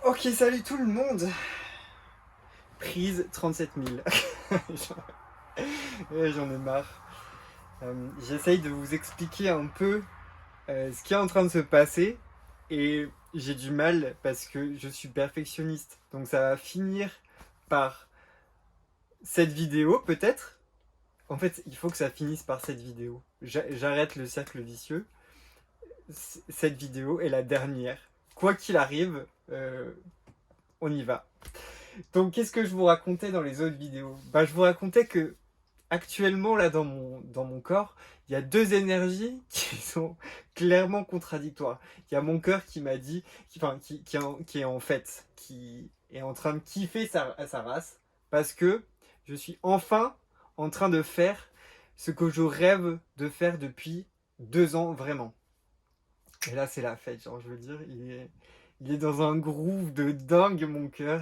Ok, salut tout le monde. Prise 37 000. J'en ai marre. J'essaye de vous expliquer un peu ce qui est en train de se passer et j'ai du mal parce que je suis perfectionniste. Donc ça va finir par cette vidéo peut-être. En fait, il faut que ça finisse par cette vidéo. J'arrête le cercle vicieux. Cette vidéo est la dernière. Quoi qu'il arrive, on y va. Donc, qu'est-ce que je vous racontais dans les autres vidéos? Bah, je vous racontais que actuellement, là, dans mon corps, il y a deux énergies qui sont clairement contradictoires. Il y a mon cœur qui m'a dit, qui est en fait, qui est en train de kiffer sa race, parce que je suis enfin en train de faire ce que je rêve de faire depuis 2 ans, vraiment. Et là, c'est la fête, genre, je veux dire, il est dans un groove de dingue, mon cœur.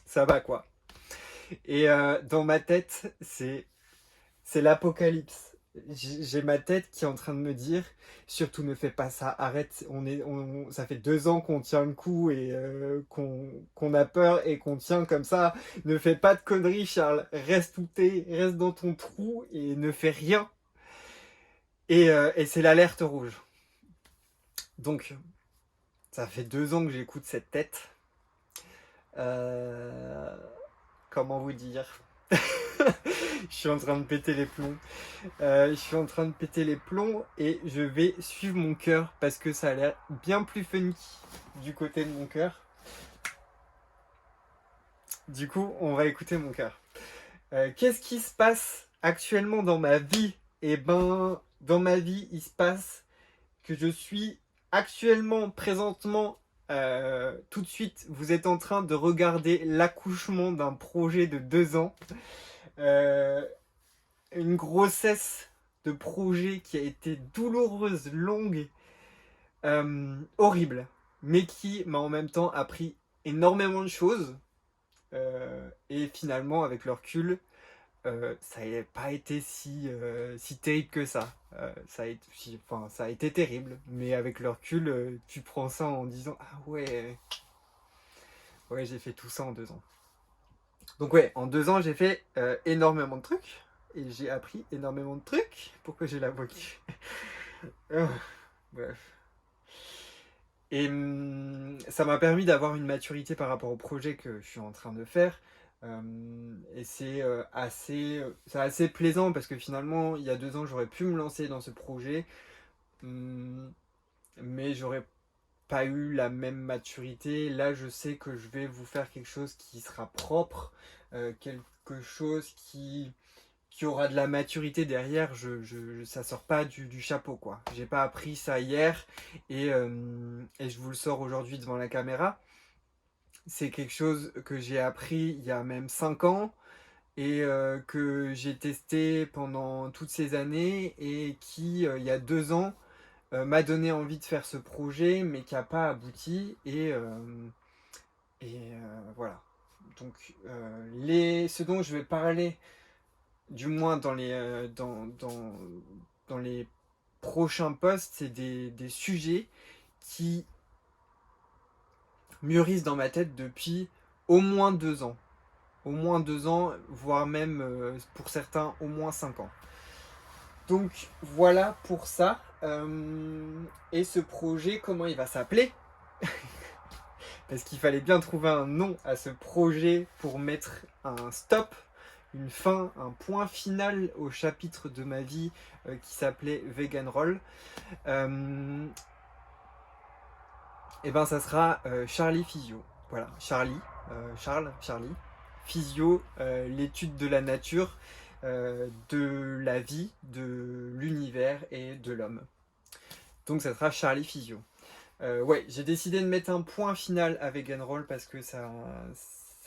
Ça va, quoi. Et dans ma tête, c'est l'apocalypse. J'ai ma tête qui est en train de me dire, surtout ne fais pas ça, arrête. Ça fait 2 ans qu'on tient le coup et qu'on a peur et qu'on tient comme ça. Ne fais pas de conneries, Charles. Reste dans ton trou et ne fais rien. Et c'est l'alerte rouge. Donc, ça fait 2 ans que j'écoute cette tête. Euh, Comment vous dire? Je suis en train de péter les plombs. Je suis en train de péter les plombs et je vais suivre mon cœur parce que ça a l'air bien plus funky du côté de mon cœur. Du coup, on va écouter mon cœur. Qu'est-ce qui se passe actuellement dans ma vie? Eh ben, dans ma vie, il se passe que je suis actuellement, présentement, tout de suite, vous êtes en train de regarder l'accouchement d'un projet de 2 ans. Euh, une grossesse de projet qui a été douloureuse, longue, horrible, mais qui m'a en même temps appris énormément de choses. Et finalement, avec le recul, ça n'a pas été si terrible que ça. Ça a été terrible, mais avec le recul, tu prends ça en disant ah ouais, j'ai fait tout ça en 2 ans. Donc ouais, en 2 ans, j'ai fait énormément de trucs et j'ai appris énormément de trucs. Pourquoi j'ai la voix qui... Oh, bref. Et ça m'a permis d'avoir une maturité par rapport au projet que je suis en train de faire. Et c'est assez plaisant parce que finalement, il y a 2 ans, j'aurais pu me lancer dans ce projet, hum, mais j'aurais pas eu la même maturité. Là, je sais que je vais vous faire quelque chose qui sera propre, quelque chose qui aura de la maturité derrière. Ça sort pas du chapeau, quoi. J'ai pas appris ça hier et je vous le sors aujourd'hui devant la caméra. C'est quelque chose que j'ai appris il y a même 5 ans et que j'ai testé pendant toutes ces années et qui, il y a 2 ans, m'a donné envie de faire ce projet mais qui n'a pas abouti et voilà. Donc ce dont je vais parler, du moins dans les prochains posts, c'est des sujets qui mûrissent dans ma tête depuis au moins 2 ans. Au moins 2 ans, voire même pour certains au moins 5 ans. Donc voilà pour ça. Et ce projet, comment il va s'appeler? Parce qu'il fallait bien trouver un nom à ce projet pour mettre un stop, une fin, un point final au chapitre de ma vie qui s'appelait Vegan Roll. Et ben ça sera Charlie Physio. Voilà, Charlie. Physio, l'étude de la nature, de la vie, de l'univers et de l'homme. Donc ça sera Charlie Physio. Ouais, j'ai décidé de mettre un point final à Vegan Roll parce que ça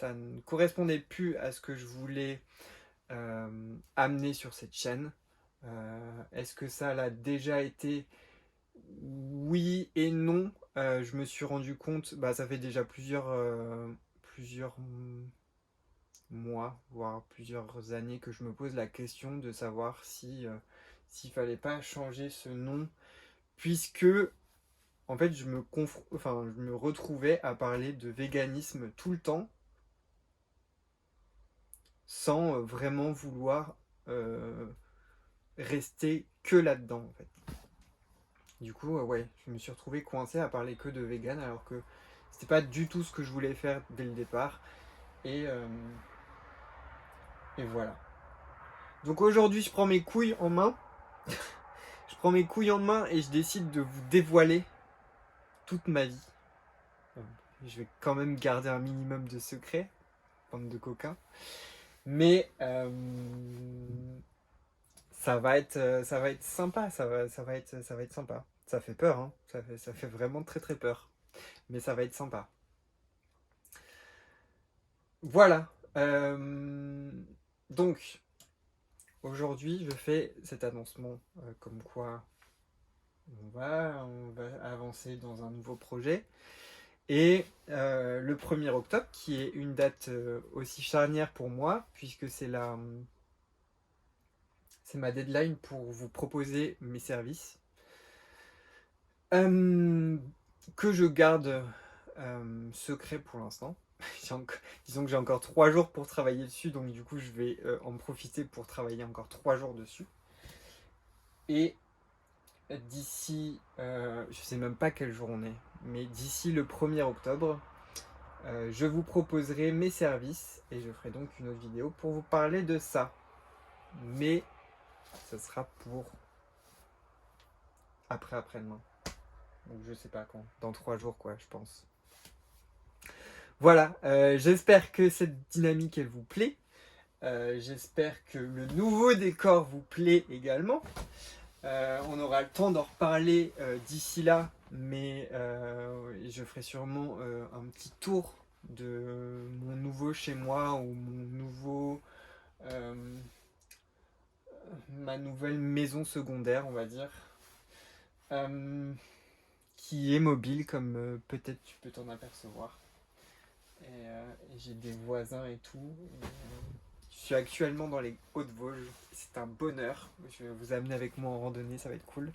ne correspondait plus à ce que je voulais amener sur cette chaîne. Est-ce que ça l'a déjà été? Oui et non. Je me suis rendu compte, bah, ça fait déjà plusieurs mois, voire plusieurs années que je me pose la question de savoir s'il fallait pas changer ce nom, puisque en fait, je me retrouvais à parler de véganisme tout le temps, sans vraiment vouloir rester que là-dedans, en fait. Du coup, ouais, je me suis retrouvé coincé à parler que de vegan, alors que c'était pas du tout ce que je voulais faire dès le départ. Et, euh, et voilà. Donc aujourd'hui, je prends mes couilles en main. Je prends mes couilles en main et je décide de vous dévoiler toute ma vie. Je vais quand même garder un minimum de secret, bande de coquins. Mais ça va être sympa, ça va être sympa. Ça fait peur, hein. Ça fait vraiment très très peur. Mais ça va être sympa. Voilà. Donc, aujourd'hui, je fais cet annoncement comme quoi on va avancer dans un nouveau projet. Et le 1er octobre, qui est une date aussi charnière pour moi, puisque c'est ma deadline pour vous proposer mes services, que je garde secret pour l'instant. Disons que j'ai encore 3 jours pour travailler dessus, donc du coup je vais en profiter pour travailler encore 3 jours dessus. Et d'ici, je sais même pas quel jour on est, mais d'ici le 1er octobre, je vous proposerai mes services et je ferai donc une autre vidéo pour vous parler de ça. Mais ce sera pour après-demain. Donc je sais pas quand, dans 3 jours quoi, je pense. Voilà, j'espère que cette dynamique elle vous plaît. J'espère que le nouveau décor vous plaît également. On aura le temps d'en reparler d'ici là, mais je ferai sûrement un petit tour de mon nouveau chez moi ou ma nouvelle maison secondaire, on va dire, qui est mobile comme peut-être tu peux t'en apercevoir. Et j'ai des voisins et tout. Je suis actuellement dans les Hauts-de-Vosges. C'est un bonheur. Je vais vous amener avec moi en randonnée, ça va être cool.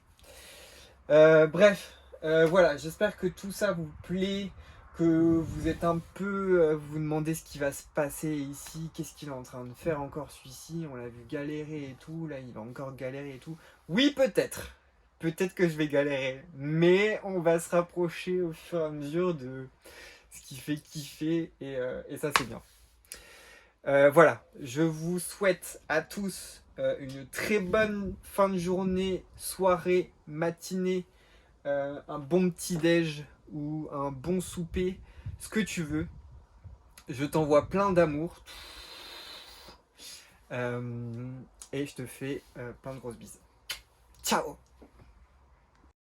Bref, voilà, j'espère que tout ça vous plaît, que vous êtes un peu, vous demandez ce qui va se passer ici, qu'est-ce qu'il est en train de faire encore celui-ci, on l'a vu galérer et tout, là il va encore galérer et tout. Oui, peut-être que je vais galérer, mais on va se rapprocher au fur et à mesure de ce qui fait kiffer et ça c'est bien. Voilà, je vous souhaite à tous une très bonne fin de journée, soirée, matinée, un bon petit-déj ou un bon souper, ce que tu veux. Je t'envoie plein d'amour et je te fais plein de grosses bises. Ciao!